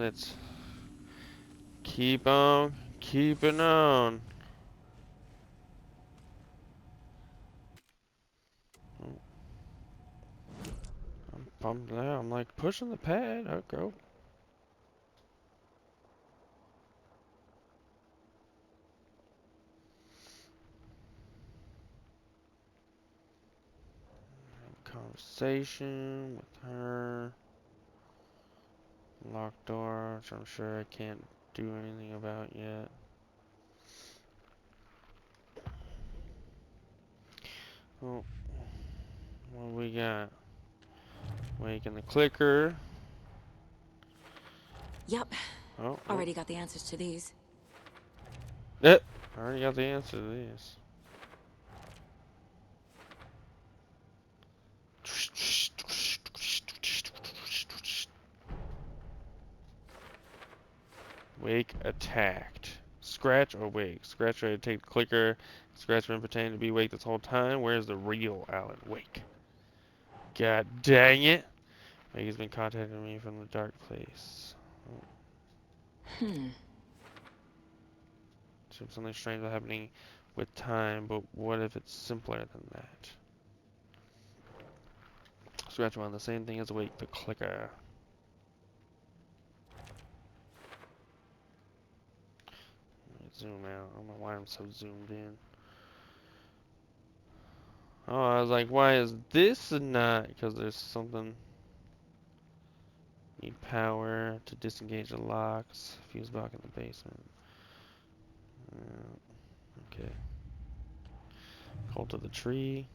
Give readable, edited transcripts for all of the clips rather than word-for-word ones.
let's keep on keeping on. I'm like pushing the pad. Oh, go. Conversation with her. Locked door, which I'm sure I can't do anything about yet. Oh, what we got? Waking the clicker. Yep. Oh, oh. Already got the answers to these. I already got the answer to these. Wake attacked. Scratch or wake? Scratch ready to take the clicker. Scratch been pretending to be wake this whole time. Where's the real Alan Wake? God dang it! Wake has been contacting me from the dark place. Hmm. Something strange is happening with time, but what if it's simpler than that? Scratch on the same thing as wake the clicker. Zoom out. I don't know why I'm so zoomed in. Oh, I was like, why is this not? Because there's something. Need power to disengage the locks. Fuse box in the basement. Okay. Call to the tree.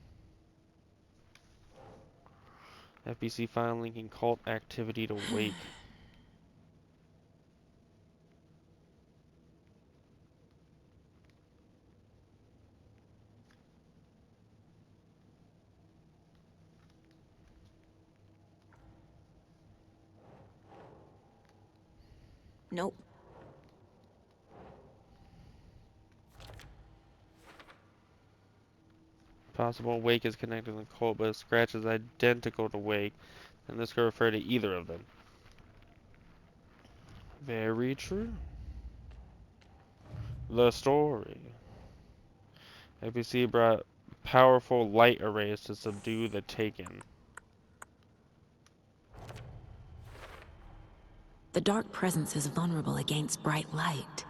FBC file linking cult activity to wake. Nope. Possible wake is connected to the cult, but scratch is identical to wake, and this could refer to either of them. Very true. The story. FBC brought powerful light arrays to subdue the Taken. The dark presence is vulnerable against bright light.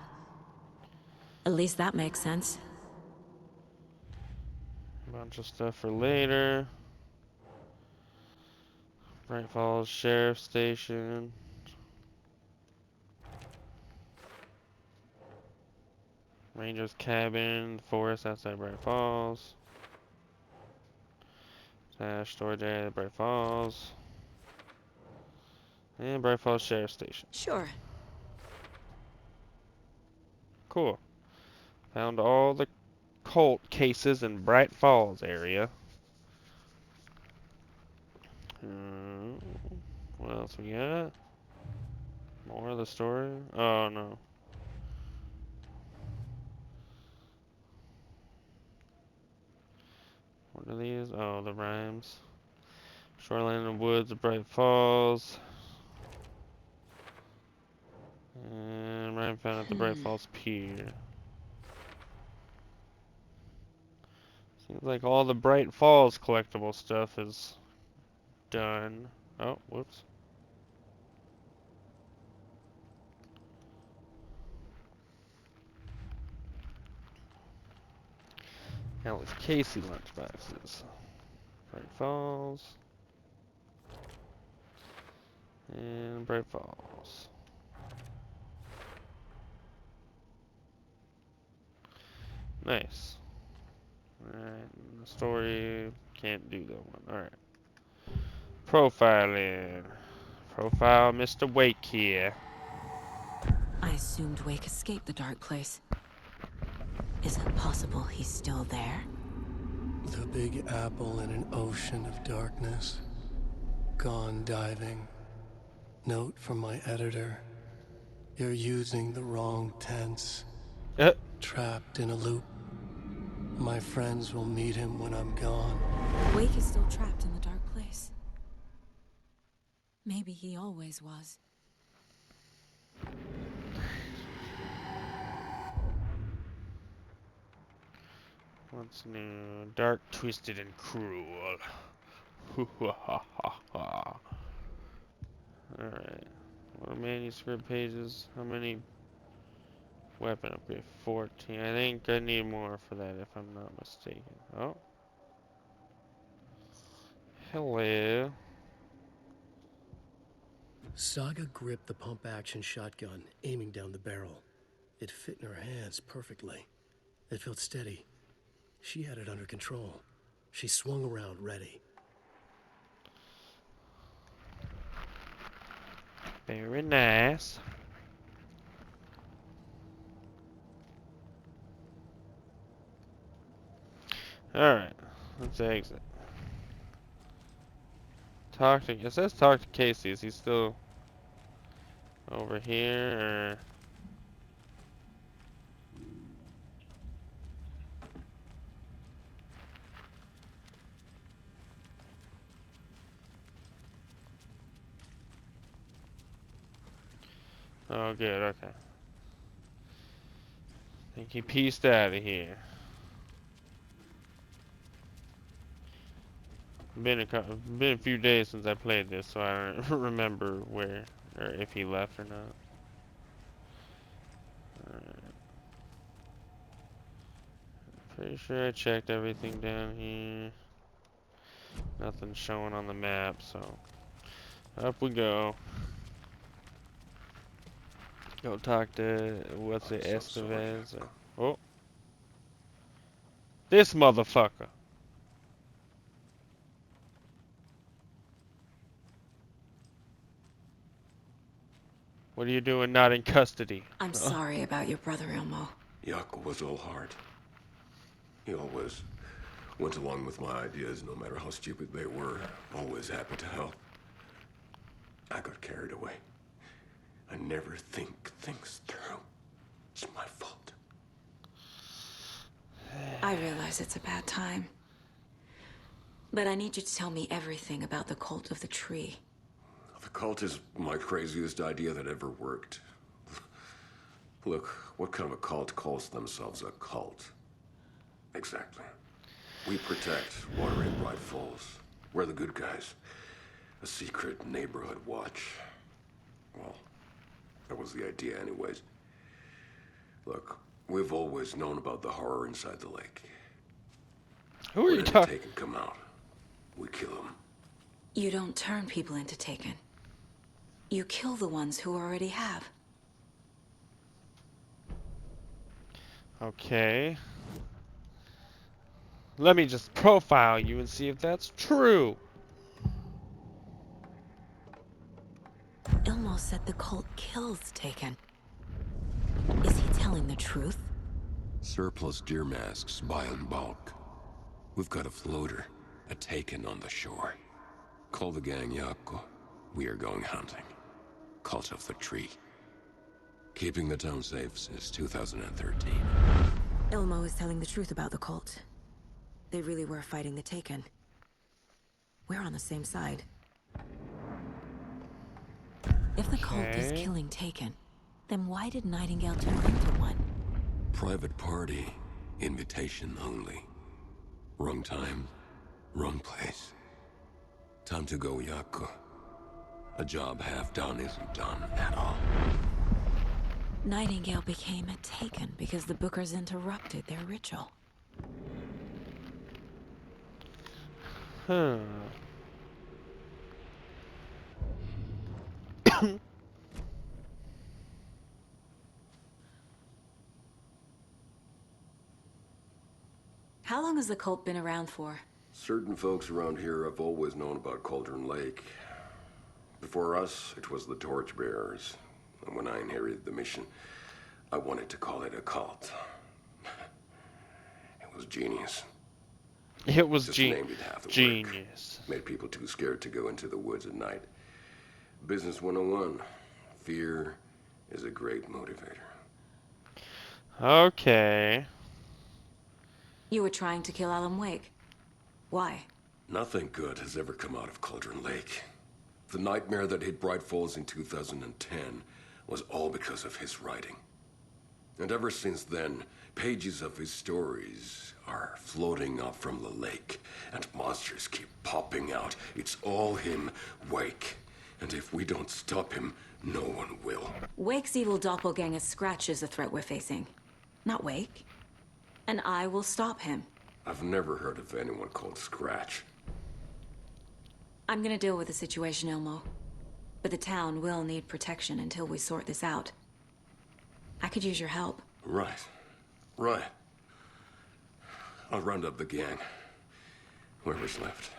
At least that makes sense. Bunch of stuff for later. Bright Falls Sheriff Station. Ranger's cabin. Forest outside Bright Falls. Stash storage area at Bright Falls. And Bright Falls Sheriff Station. Sure. Cool. Found all the cult cases in Bright Falls area. What else we got? More of the story? Oh no. What are these? Oh, the rhymes. Shoreline and woods of Bright Falls. And rhyme found at the Bright Falls Pier. Seems like all the Bright Falls collectible stuff is done. Oh, whoops. Alex Casey lunchboxes. Bright Falls. And Bright Falls. Nice. Alright, the story, can't do that one. Alright. Profiling. Profile Mr. Wake here. I assumed Wake escaped the dark place. Is it possible he's still there? The Big Apple in an ocean of darkness. Gone diving. Note from my editor. You're using the wrong tense. Trapped in a loop. My friends will meet him when I'm gone. Wake is still trapped in the dark place. Maybe he always was. What's new? Dark, twisted, and cruel. Alright. What are manuscript pages? How many? Weapon upgrade 14. I think I need more for that if I'm not mistaken. Oh. Hello. Saga gripped the pump-action shotgun, aiming down the barrel. It fit in her hands perfectly. It felt steady. She had it under control. She swung around, ready. Very nice. Alright. Let's exit. It says talk to Casey. Is he still over here or? Oh, good. Okay. I think he pieced out of here. Been a few days since I played this, so I don't remember where or if he left or not. Alright. Pretty sure I checked everything down here. Nothing showing on the map, so up we go. Go talk to what's it, I'm so sorry. Estevez? Oh, this motherfucker! What are you doing not in custody? I'm sorry about your brother, Ilmo. Yaakov was all heart. He always went along with my ideas, no matter how stupid they were. Always happy to help. I got carried away. I never think things through. It's my fault. I realize it's a bad time. But I need you to tell me everything about the cult of the tree. The cult is my craziest idea that ever worked. Look, what kind of a cult calls themselves a cult? Exactly. We protect Water in Bright Falls. We're the good guys. A secret neighborhood watch. Well, that was the idea anyways. Look, we've always known about the horror inside the lake. Who are When you any talking? Taken come out, we kill them. You don't turn people into Taken. You kill the ones who already have. Okay. Let me just profile you and see if that's true. Ilmo said the cult kills Taken. Is he telling the truth? Surplus deer masks buy in bulk. We've got a floater, a Taken on the shore. Call the gang Yako. We are going hunting. Cult of the Tree. Keeping the town safe since 2013. Ilmo is telling the truth about the cult. They really were fighting the Taken. We're on the same side. If the cult is Okay. killing Taken, then why did Nightingale turn into one? Private party. Invitation only. Wrong time. Wrong place. Time to go, Yako. A job half done isn't done at all. Nightingale became a Taken because the Bookers interrupted their ritual. Huh. How long has the cult been around for? Certain folks around here have always known about Cauldron Lake. Before us, it was the Torchbearers. And when I inherited the mission, I wanted to call it a cult. It was genius. It was Just named it half the work. genius. Made people too scared to go into the woods at night. Business 101. Fear is a great motivator. Okay. You were trying to kill Alan Wake. Why? Nothing good has ever come out of Cauldron Lake. The nightmare that hit Bright Falls in 2010 was all because of his writing. And ever since then, pages of his stories are floating up from the lake, and monsters keep popping out. It's all him, Wake. And if we don't stop him, no one will. Wake's evil doppelganger Scratch is the threat we're facing, not Wake. And I will stop him. I've never heard of anyone called Scratch. I'm gonna deal with the situation, Elmo. But the town will need protection until we sort this out. I could use your help. Right. Right. I'll round up the gang. Whoever's left.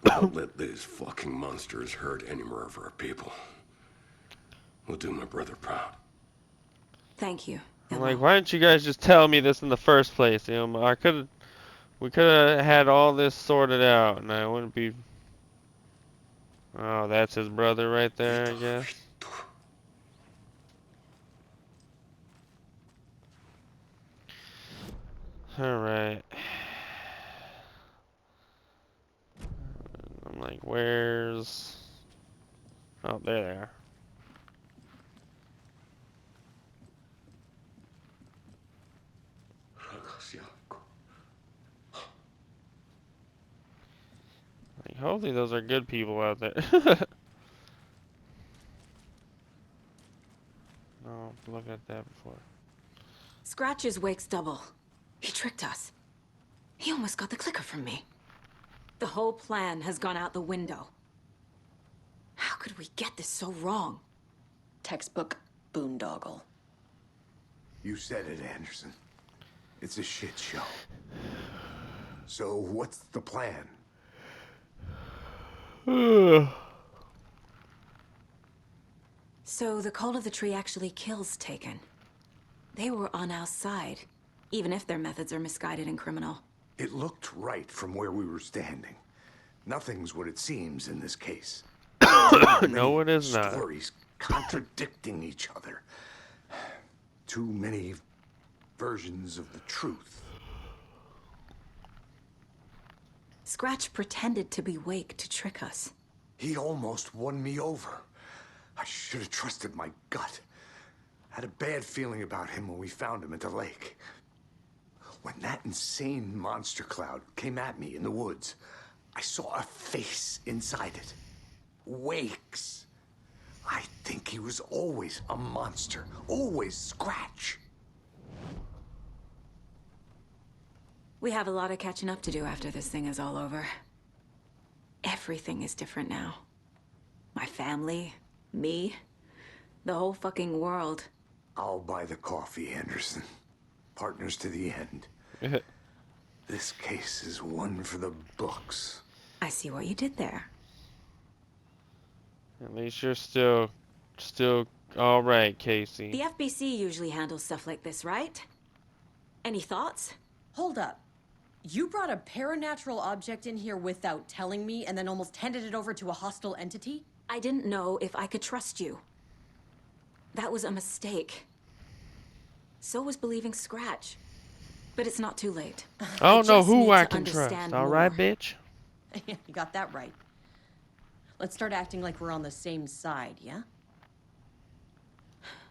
Don't let these fucking monsters hurt any more of our people. We'll do my brother proud. Thank you, I'm Elmo. like, why didn't you guys just tell me this in the first place? We could have had all this sorted out, and I wouldn't be. Oh, that's his brother right there, I guess. All right. I'm like, where's? Oh, there they are. Like, hopefully those are good people out there. Oh, look at that before. Scratch is Wake's double. He tricked us. He almost got the clicker from me. The whole plan has gone out the window. How could we get this so wrong? Textbook boondoggle. You said it, Anderson. It's a shit show. So what's the plan? So the Cult of the Tree actually kills Taken. They were on our side, even if their methods are misguided and criminal. It looked right from where we were standing. Nothing's what it seems in this case. No, it is not. Stories contradicting each other. Too many versions of the truth. Scratch pretended to be Wake to trick us. He almost won me over. I should have trusted my gut. Had a bad feeling about him when we found him at the lake. When that insane monster cloud came at me in the woods, I saw a face inside it. Wake's. I think he was always a monster. Always Scratch. We have a lot of catching up to do after this thing is all over. Everything is different now. My family, me, the whole fucking world. I'll buy the coffee, Anderson. Partners to the end. This case is one for the books. I see what you did there. At least you're still all right, Casey. The FBC usually handles stuff like this, right? Any thoughts? Hold up. You brought a paranatural object in here without telling me and then almost handed it over to a hostile entity? I didn't know if I could trust you. That was a mistake. So was believing Scratch. But it's not too late. I don't know just who need I to can trust. understand All right, more. bitch. You got that right. Let's start acting like we're on the same side, yeah?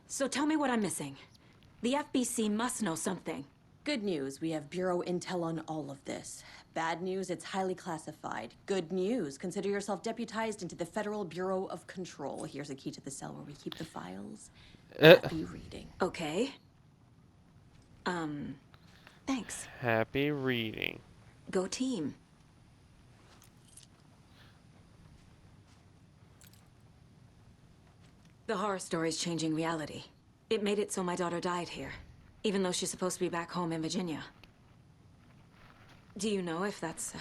So tell me what I'm missing. The FBC must know something. Good news, we have Bureau intel on all of this. Bad news, it's highly classified. Good news, consider yourself deputized into the Federal Bureau of Control. Here's a key to the cell where we keep the files. Happy reading. Okay. Thanks. Happy reading. Go team. The horror story's changing reality. It made it so my daughter died here, even though she's supposed to be back home in Virginia. Do you know if that's...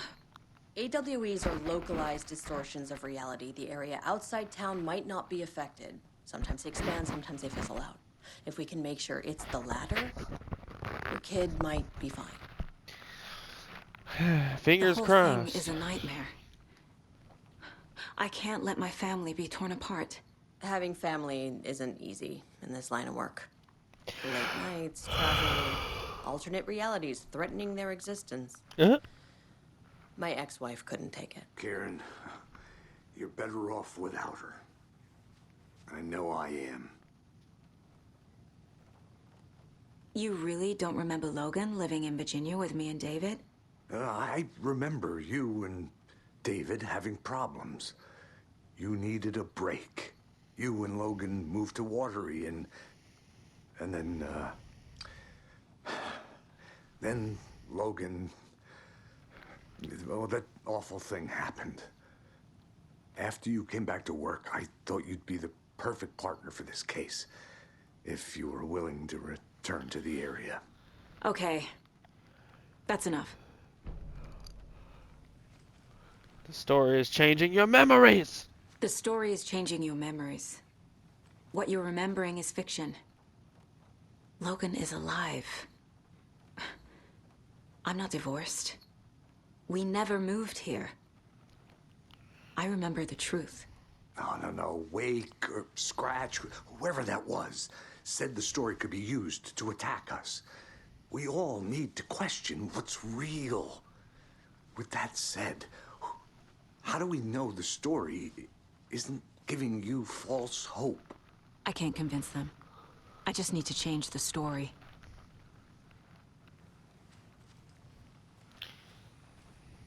AWEs are localized distortions of reality. The area outside town might not be affected. Sometimes they expand, sometimes they fizzle out. If we can make sure it's the latter, your kid might be fine. Fingers the whole crossed. thing is a nightmare. I can't let my family be torn apart. Having family isn't easy in this line of work. Late nights, travel, alternate realities threatening their existence. My ex-wife couldn't take it. Karen, you're better off without her. I know I am. You really don't remember Logan living in Virginia with me and David? I remember you and David having problems. You needed a break. You and Logan moved to Watery and then Logan, well, that awful thing happened. After you came back to work, I thought you'd be the perfect partner for this case, if you were willing to return to the area. Okay. That's enough. The story is changing your memories! The story is changing your memories. What you're remembering is fiction. Logan is alive. I'm not divorced. We never moved here. I remember the truth. No. Wake or Scratch, whoever that was, said the story could be used to attack us. We all need to question what's real. With that said, how do we know the story isn't giving you false hope? I can't convince them. I just need to change the story.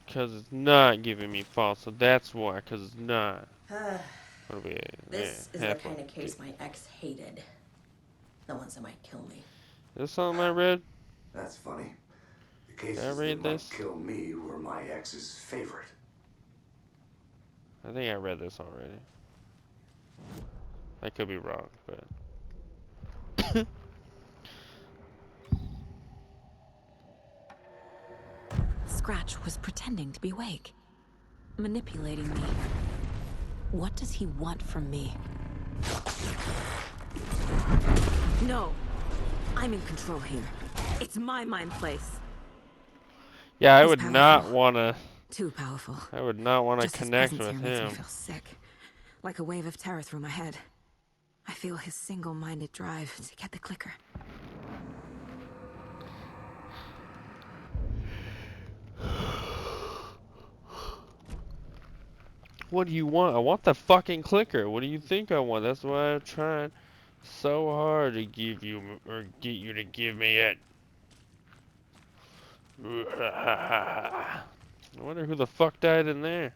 Because it's not giving me false, so that's why, because it's not. What are we at? This Yeah, is the halfway. kind of case my ex hated. The ones that might kill me. Is this something I read? That's funny. The Did I cases that read might this? kill me were my ex's favorite. I think I read this already. I could be wrong, but... Scratch was pretending to be awake. Manipulating me. What does he want from me? No! I'm in control here. It's my mind place. Yeah, I He's would not powerful. want to... Too powerful. I would not want to Just his connect presence with here makes me him. feel sick. Like a wave of terror through my head. I feel his single-minded drive to get the clicker. What do you want? I want the fucking clicker. What do you think I want? That's why I'm trying so hard to give you, or get you to give me it. I wonder who the fuck died in there.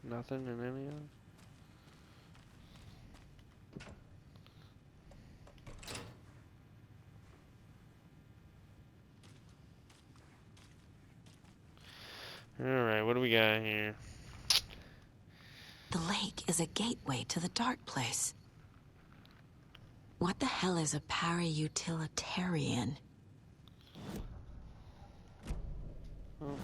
Nothing in any of them? Alright, what do we got here? The lake is a gateway to the dark place. What the hell is a para-utilitarian? Oh.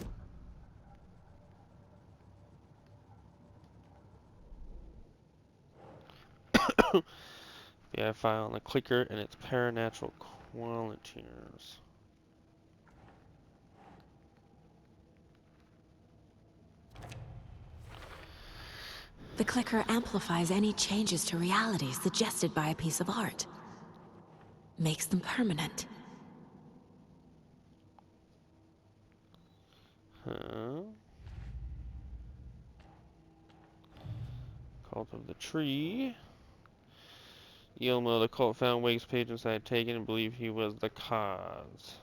Yeah, file on the clicker and its paranatural qualities. The clicker amplifies any changes to reality suggested by a piece of art. Makes them permanent. Huh? Cult of the Tree. Yelmo, the cult found Wake's patron side taken and believed he was the cause.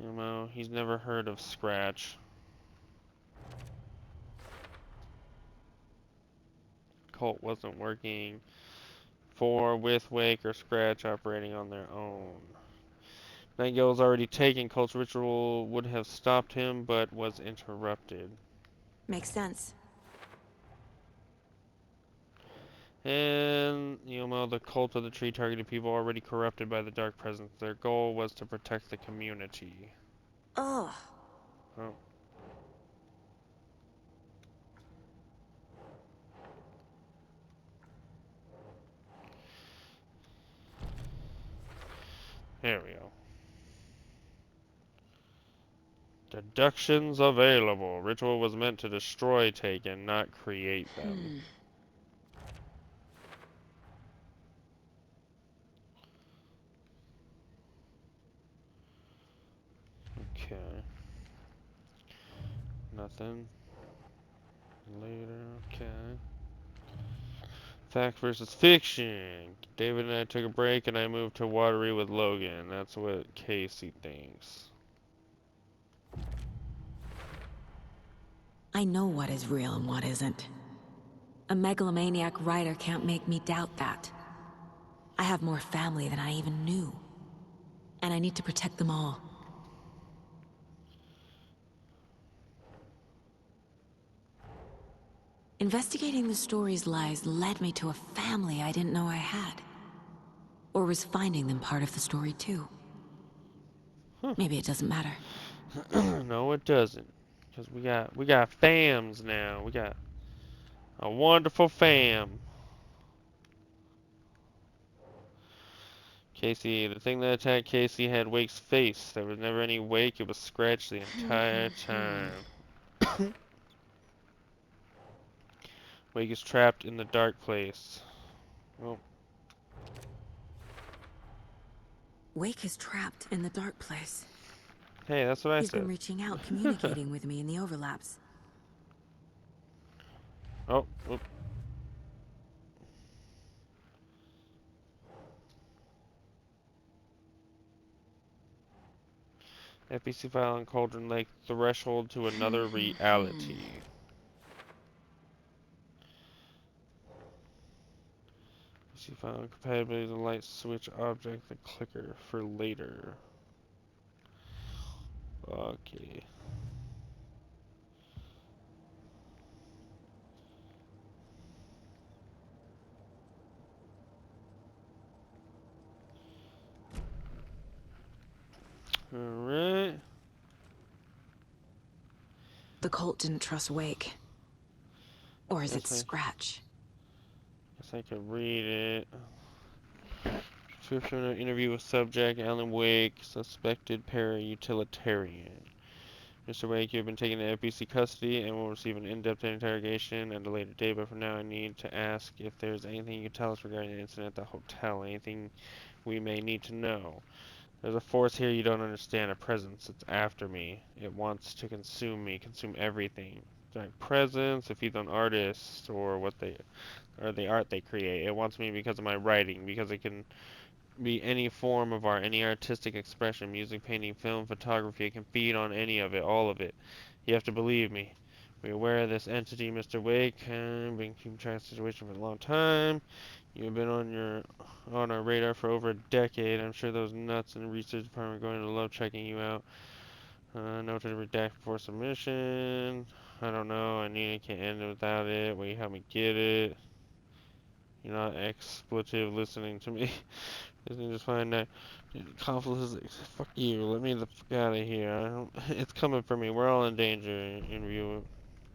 Yelmo, he's never heard of Scratch. Cult wasn't working with Wake or Scratch operating on their own. Nightingale's already taken. Cult's ritual would have stopped him, but was interrupted. Makes sense. And, the cult of the tree targeted people already corrupted by the dark presence. Their goal was to protect the community. Ugh. Oh. There we go. Deductions available. Ritual was meant to destroy Taken, not create them. Nothing. Later, okay. Fact versus fiction. David and I took a break and I moved to Watery with Logan. That's what Casey thinks. I know what is real and what isn't. A megalomaniac writer can't make me doubt that. I have more family than I even knew. And I need to protect them all. Investigating the story's lies led me to a family I didn't know I had. Or was finding them part of the story too. Maybe it doesn't matter. No, it doesn't. Because we got fams now. We got a wonderful fam. Casey, the thing that attacked Casey had Wake's face. There was never any Wake. It was scratched the entire time. Wake is trapped in the dark place. Well, Wake is trapped in the dark place. hey, that's what I He's been said. reaching out, communicating with me in the overlaps. Oh, oop. FBC file on Cauldron Lake, threshold to another reality. FBC file on compatibility with the light switch object, the clicker for later. Okay. Alright. The cult didn't trust Wake. Or is it Guess Scratch? I could read it. Description of interview with subject Alan Wake, suspected para-utilitarian. Mr. Wake, you have been taken to FBC custody and will receive an in-depth interrogation at a later date, but for now I need to ask if there's anything you can tell us regarding the incident at the hotel, anything we may need to know. There's a force here you don't understand, a presence. It's after me. It wants to consume me, consume everything. Giant presence, it feeds on artists or the art they create. It wants me because of my writing, because it can be any form of art, any artistic expression, music, painting, film, photography. It can feed on any of it, all of it. You have to believe me. We're aware of this entity, Mr. Wake. Been keeping track of the situation for a long time. You've been on our radar for over a decade. I'm sure those nuts in the research department are going to love checking you out. Note to redact before submission. I don't know. I can't end it without it. Will you help me get it? You're not expletive listening to me. Just find that conflict is fuck you. Let me the fuck out of here. I don't, it's coming for me. We're all in danger. Interview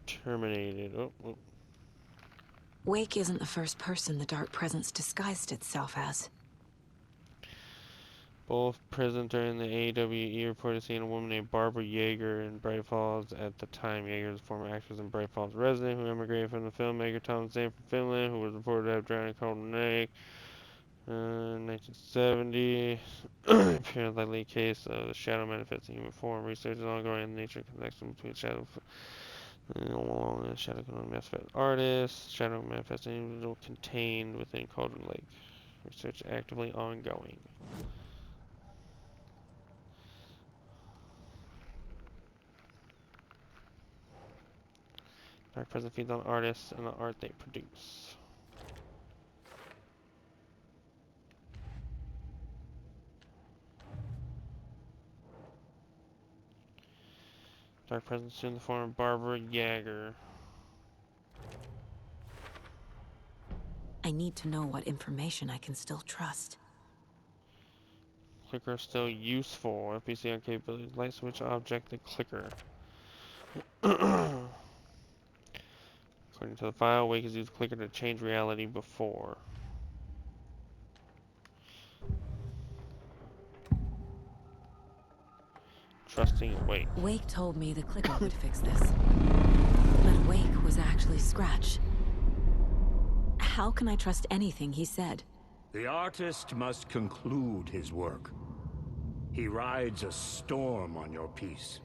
terminated. Oh. Wake isn't the first person the dark presence disguised itself as. Both present during the AWE reported seeing a woman named Barbara Yeager in Bright Falls. At the time, Yeager was a former actress and Bright Falls resident who immigrated from the filmmaker Thomas Zane from Finland, who was reported to have drowned in Cauldron Lake. 1970. Apparent likely case of the shadow manifesting human form. Research is ongoing in the nature and connection between shadow and shadow can only manifest artists. Shadow manifesting individual contained within Cauldron Lake. Research actively ongoing. Dark present feeds on artists and the art they produce. Dark presence in the form of Barbara Yeager. I need to know what information I can still trust. Clicker still useful. FPC on capabilities. Light switch object, the clicker. According to the file, Wake has used clicker to change reality before. Trusting Wake. Wake told me the clicker would fix this. But Wake was actually Scratch. How can I trust anything he said? The artist must conclude his work. He rides a storm on your piece.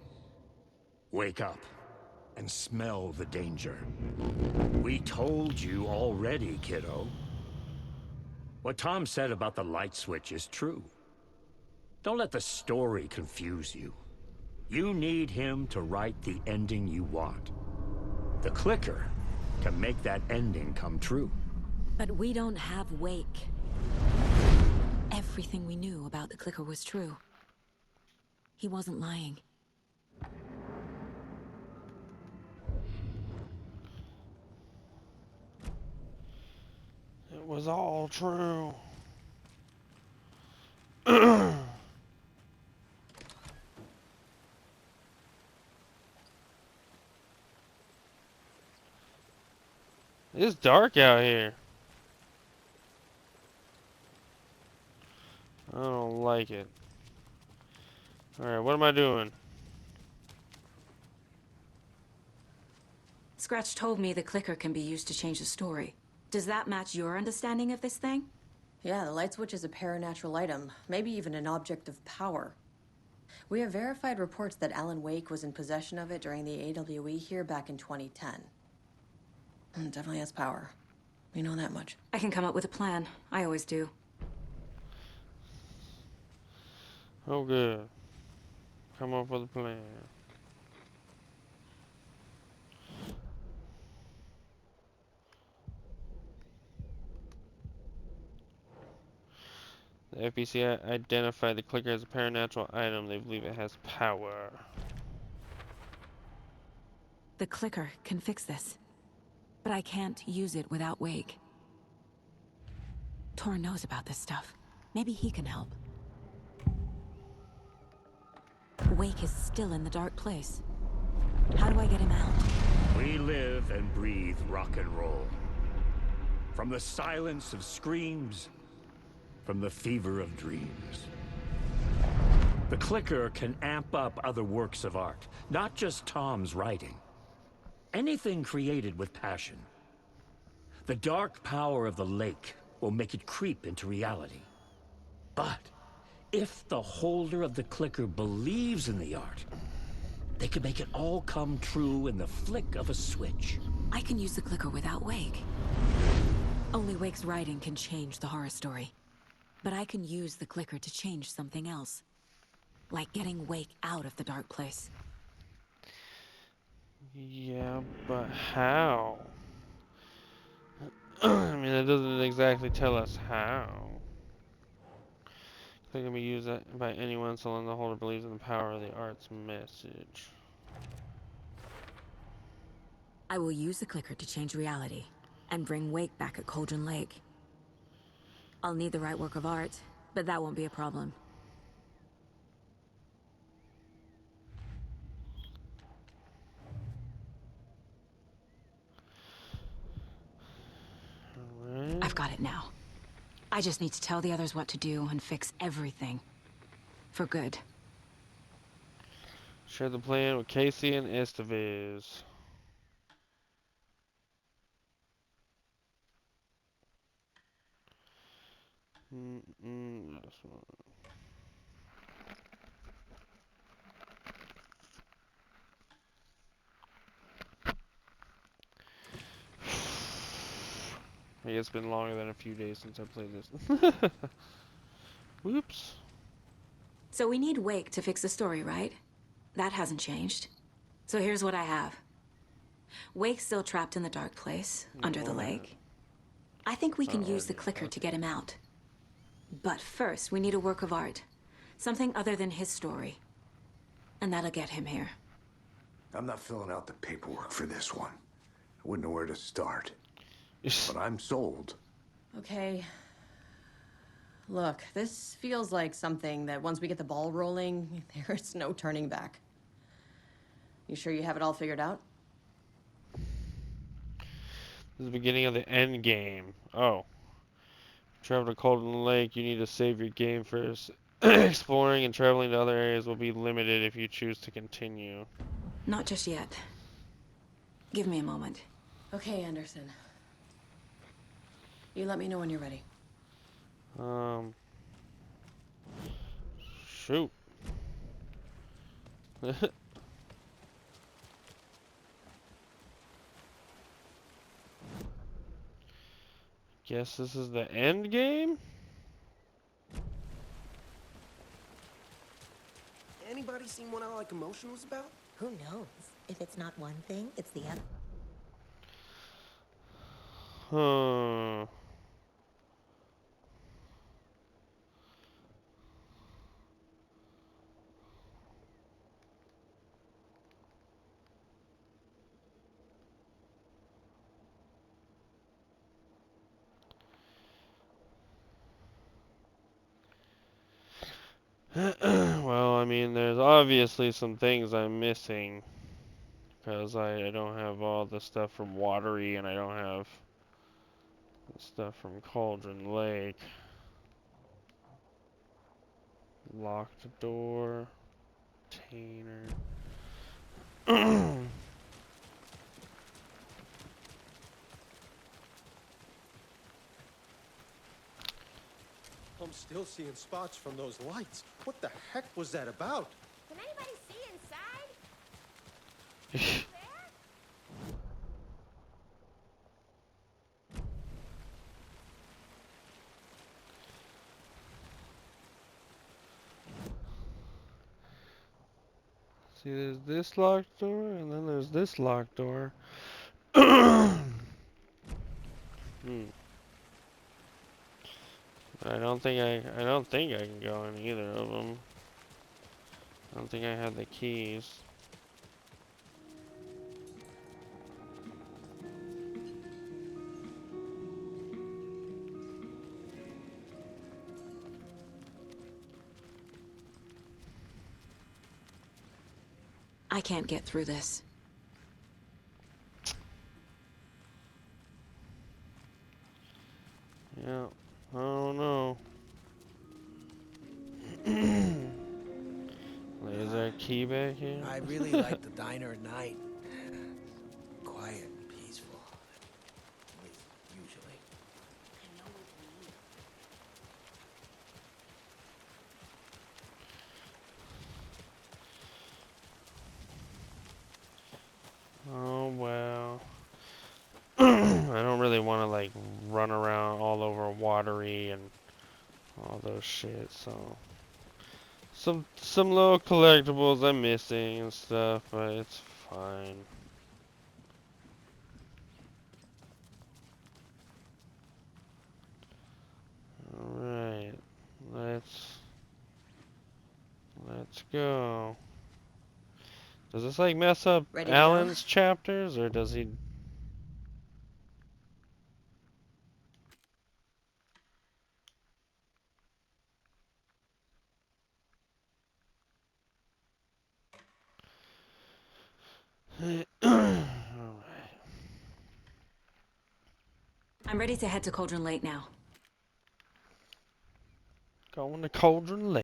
Wake up. and smell the danger. We told you already, kiddo. What Tom said about the light switch is true. Don't let the story confuse you. You need him to write the ending you want. The clicker can make that ending come true. But we don't have Wake. Everything we knew about the clicker was true. He wasn't lying. It was all true. It's dark out here. I don't like it. Alright, what am I doing? Scratch told me the clicker can be used to change the story. Does that match your understanding of this thing? Yeah, the light switch is a paranatural item, maybe even an object of power. We have verified reports that Alan Wake was in possession of it during the AWE here back in 2010. Definitely has power. We know that much. I can come up with a plan. I always do. Oh, good. Come up with a plan. The FBC identified the clicker as a paranatural item. They believe it has power. The clicker can fix this. But I can't use it without Wake. Tor knows about this stuff. Maybe he can help. Wake is still in the dark place. How do I get him out? We live and breathe rock and roll. From the silence of screams, from the fever of dreams. The clicker can amp up other works of art, not just Tom's writing. Anything created with passion. The dark power of the lake will make it creep into reality. But if the holder of the clicker believes in the art, they can make it all come true in the flick of a switch. I can use the clicker without Wake. Only Wake's writing can change the horror story. But I can use the clicker to change something else. Like getting Wake out of the dark place. Yeah, but how? I mean, it doesn't exactly tell us how. It can be used by anyone so long the holder believes in the power of the art's message. I will use the clicker to change reality and bring Wake back at Cauldron Lake. I'll need the right work of art, but that won't be a problem. Alright. I've got it now. I just need to tell the others what to do and fix everything. For good. Share the plan with Casey and Estevez. That's one. I guess it's been longer than a few days since I played this. Whoops. So we need Wake to fix the story, right? That hasn't changed. So here's what I have. Wake's still trapped in the dark place, under the lake. I think we can use the clicker to get him out. But first, we need a work of art. Something other than his story. And that'll get him here. I'm not filling out the paperwork for this one. I wouldn't know where to start. But I'm sold. Okay. Look, this feels like something that once we get the ball rolling, there's no turning back. You sure you have it all figured out? This is the beginning of the end game. Oh. Travel to Colton Lake, you need to save your game first. Exploring and traveling to other areas will be limited if you choose to continue. Not just yet. Give me a moment. Okay, Anderson. You let me know when you're ready. Shoot. Guess this is the end game? Anybody seen what I like emotion was about? Who knows? If it's not one thing, it's the other. Huh. Well, I mean, there's obviously some things I'm missing. Because I don't have all the stuff from Watery, and I don't have the stuff from Cauldron Lake. Locked door. Container. I'm still seeing spots from those lights. What the heck was that about? Can anybody see inside? There? See, there's this locked door, and then there's this locked door. Hmm. I don't think I can go in either of them. I don't think I have the keys. I can't get through this. Yeah, I don't know. Is there a key back here? I really like the diner at night. Quiet and peaceful. At least, usually. Oh well. I don't really want to like run around all over Watery and all those shit, so some little collectibles I'm missing and stuff, but it's fine. Alright. Let's go. Does this like mess up Ready to go? Alan's chapters, or does he? Alright. I'm ready to head to Cauldron Lake now. Going to Cauldron Lake.